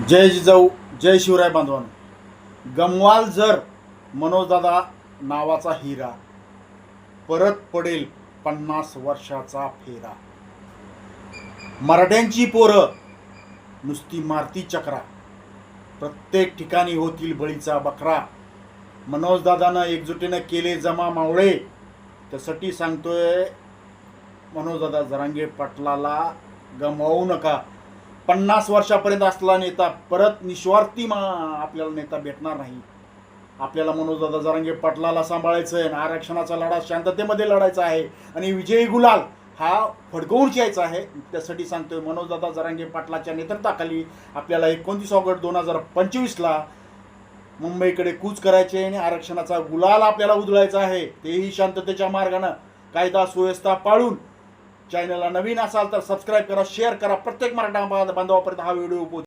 जय जिजाऊ, जय शिवराय बांधवांनो. गमवाल जर मनोजदादा नावाचा हिरा, परत पडेल 50 वर्षाचा फेरा. मराठ्यांची पोरं नुसती मारती चक्रा, प्रत्येक ठिकाणी होतील बळीचा बकरा. मनोजदादानं एकजुटीनं केले जमा मावळे, त्यासाठी सांगतोय मनोजदादा जरांगे पाटलाला गमवू नका. 50 वर्षापर्यंत असलेला नेता परत निस्वार्थी आपल्याला नेता भेटणार नाही. आपल्याला मनोजदादा जरांगे पाटलाला सांभाळायचं आहे. आरक्षणाचा लढा शांततेमध्ये लढायचा आहे आणि विजयी गुलाल हा फडकवून यायचा आहे. त्यासाठी सांगतोय मनोजदादा जरांगे पाटलाच्या नेतृत्वाखाली आपल्याला 29 ऑगस्ट 2025ला मुंबईकडे कूच करायचे आणि आरक्षणाचा गुलाल आपल्याला उधळायचा आहे, तेही शांततेच्या मार्गानं, कायदा सुव्यवस्था पाळून. चॅनलला नवीन असाल तर सबस्क्राईब करा, शेअर करा. प्रत्येक मराठा बांधवापर्यंत हा व्हिडिओ पोहोचेल.